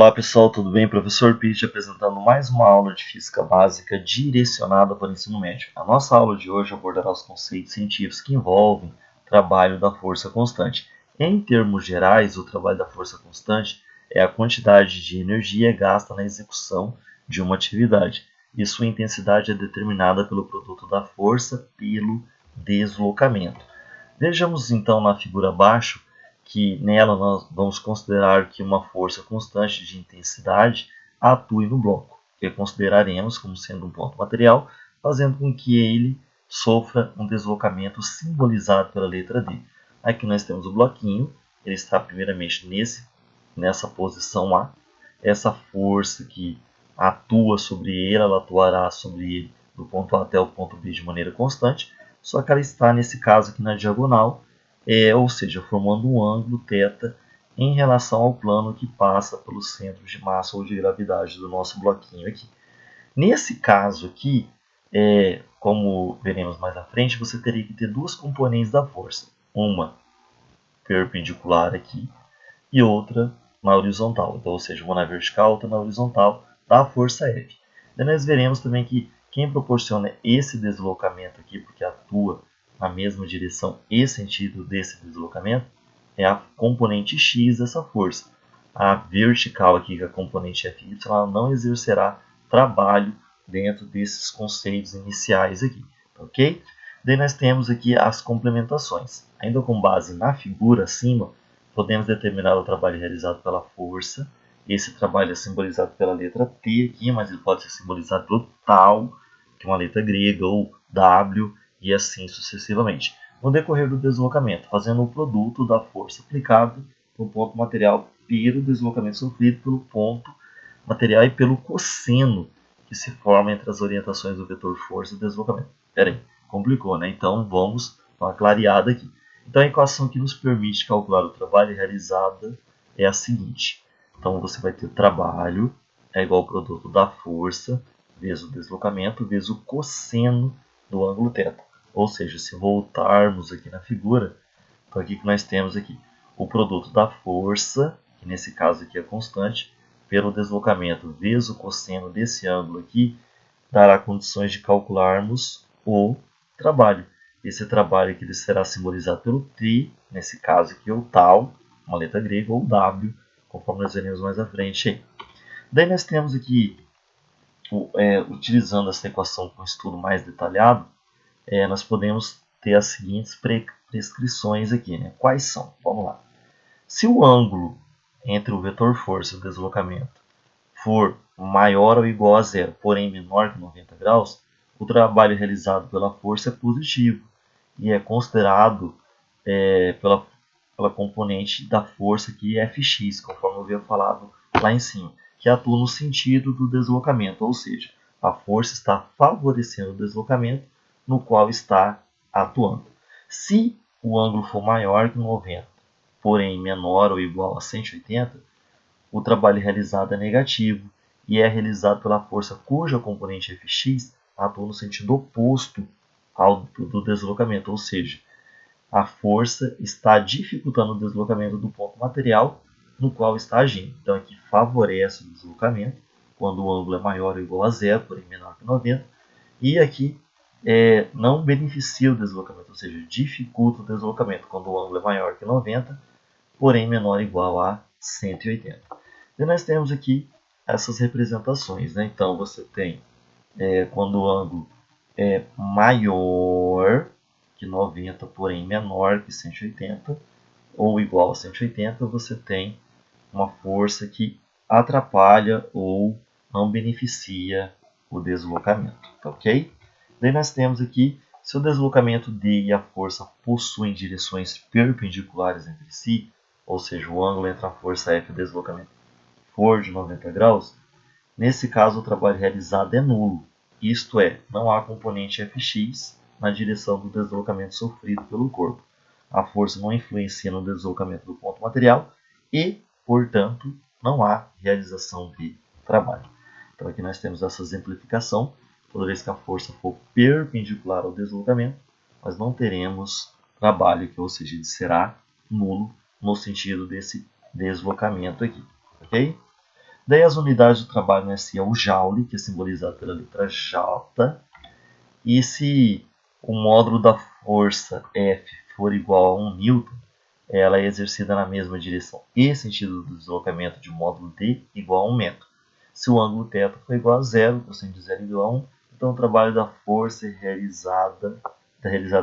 Olá pessoal, tudo bem? Professor Pitt apresentando mais uma aula de Física Básica direcionada para o ensino médio. A nossa aula de hoje abordará os conceitos científicos que envolvem o trabalho da força constante. Em termos gerais, o trabalho da força constante é a quantidade de energia gasta na execução de uma atividade, e sua intensidade é determinada pelo produto da força pelo deslocamento. Vejamos então na figura abaixo que nela nós vamos considerar que uma força constante de intensidade atue no bloco, que consideraremos como sendo um ponto material, fazendo com que ele sofra um deslocamento simbolizado pela letra D. Aqui nós temos o bloquinho, ele está primeiramente nessa posição A. Essa força que atua sobre ele, ela atuará sobre ele do ponto A até o ponto B de maneira constante, só que ela está nesse caso aqui na diagonal, ou seja, formando um ângulo θ em relação ao plano que passa pelo centro de massa ou de gravidade do nosso bloquinho aqui. Nesse caso aqui, como veremos mais à frente, você teria que ter duas componentes da força, uma perpendicular aqui e outra na horizontal, então, ou seja, uma na vertical, outra na horizontal da força F. Daí nós veremos também que quem proporciona esse deslocamento aqui, porque atua na mesma direção e sentido desse deslocamento, é a componente X dessa força. A vertical aqui, que é a componente Fy, ela não exercerá trabalho dentro desses conceitos iniciais aqui, ok? Daí nós temos aqui as complementações. Ainda com base na figura acima, podemos determinar o trabalho realizado pela força. Esse trabalho é simbolizado pela letra T aqui, mas ele pode ser simbolizado pelo tal, que é uma letra grega, ou W, e assim sucessivamente. No decorrer do deslocamento, fazendo o produto da força aplicada no ponto material pelo deslocamento sofrido pelo ponto material e pelo cosseno que se forma entre as orientações do vetor força e deslocamento. Espera aí, complicou, né? Então vamos dar uma clareada aqui. Então a equação que nos permite calcular o trabalho realizado é a seguinte. Então você vai ter trabalho é igual ao produto da força vezes o deslocamento vezes o cosseno do ângulo θ. Ou seja, se voltarmos aqui na figura, então aqui que nós temos aqui o produto da força, que nesse caso aqui é constante, pelo deslocamento vezes o cosseno desse ângulo aqui, dará condições de calcularmos o trabalho. Esse trabalho aqui ele será simbolizado pelo T, nesse caso aqui o tal, uma letra grega, ou W, conforme nós veremos mais à frente. Daí nós temos aqui, utilizando essa equação com estudo mais detalhado, nós podemos ter as seguintes prescrições aqui. Né? Quais são? Vamos lá. Se o ângulo entre o vetor força e o deslocamento for maior ou igual a zero, porém menor que 90 graus, o trabalho realizado pela força é positivo e é considerado pela componente da força que é Fx, conforme eu havia falado lá em cima, que atua no sentido do deslocamento, ou seja, a força está favorecendo o deslocamento no qual está atuando. Se o ângulo for maior que 90, porém menor ou igual a 180, o trabalho realizado é negativo e é realizado pela força cuja componente Fx atua no sentido oposto ao do deslocamento, ou seja, a força está dificultando o deslocamento do ponto material no qual está agindo. Então aqui favorece o deslocamento quando o ângulo é maior ou igual a zero, porém menor que 90, e aqui não beneficia o deslocamento, ou seja, dificulta o deslocamento quando o ângulo é maior que 90, porém menor ou igual a 180. E nós temos aqui essas representações. Né? Então você tem quando o ângulo é maior que 90, porém menor que 180, ou igual a 180, você tem uma força que atrapalha ou não beneficia o deslocamento. Tá ok? Daí nós temos aqui, se o deslocamento D e a força possuem direções perpendiculares entre si, ou seja, o ângulo entre a força F e o deslocamento for de 90 graus, nesse caso o trabalho realizado é nulo. Isto é, não há componente Fx na direção do deslocamento sofrido pelo corpo. A força não influencia no deslocamento do ponto material e, portanto, não há realização de trabalho. Então aqui nós temos essa exemplificação. Toda vez que a força for perpendicular ao deslocamento, nós não teremos trabalho, que ou seja, ele será nulo no sentido desse deslocamento aqui. Ok? Daí as unidades do trabalho no SI é o Joule, que é simbolizado pela letra J. E se o módulo da força F for igual a 1 newton, ela é exercida na mesma direção e sentido do deslocamento de módulo D igual a 1 metro. Se o ângulo θ for igual a 0, cosseno de 0 igual a 1, então o trabalho da força realizado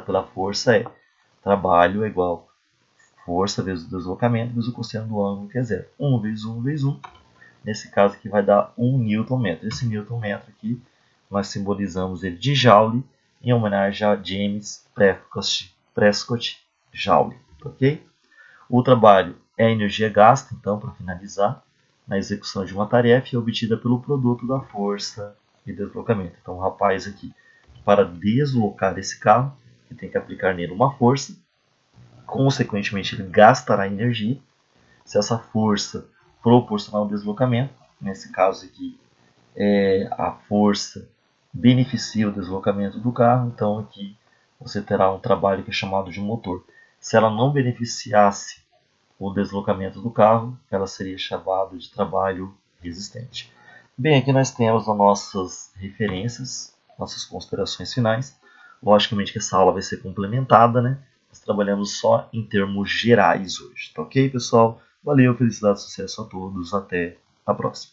pela força é trabalho igual a força vezes o deslocamento vezes o cosseno do ângulo, que é 0. 1 vezes 1 vezes 1. Nesse caso aqui vai dar 1 Nm. Esse Nm aqui, nós simbolizamos ele de Joule, em homenagem a James Prescott Joule. Ok? O trabalho é a energia gasta, então, para finalizar, na execução de uma tarefa e obtida pelo produto da força e deslocamento. Então, o rapaz aqui, para deslocar esse carro, ele tem que aplicar nele uma força, consequentemente, ele gastará energia. Se essa força proporcional ao deslocamento, nesse caso aqui, a força beneficia o deslocamento do carro, então aqui você terá um trabalho que é chamado de motor. Se ela não beneficiasse o deslocamento do carro, ela seria chamada de trabalho resistente. Bem, aqui nós temos as nossas referências, nossas considerações finais. Logicamente que essa aula vai ser complementada, né? Nós trabalhamos só em termos gerais hoje, tá ok, pessoal? Valeu, felicidade, sucesso a todos, até a próxima.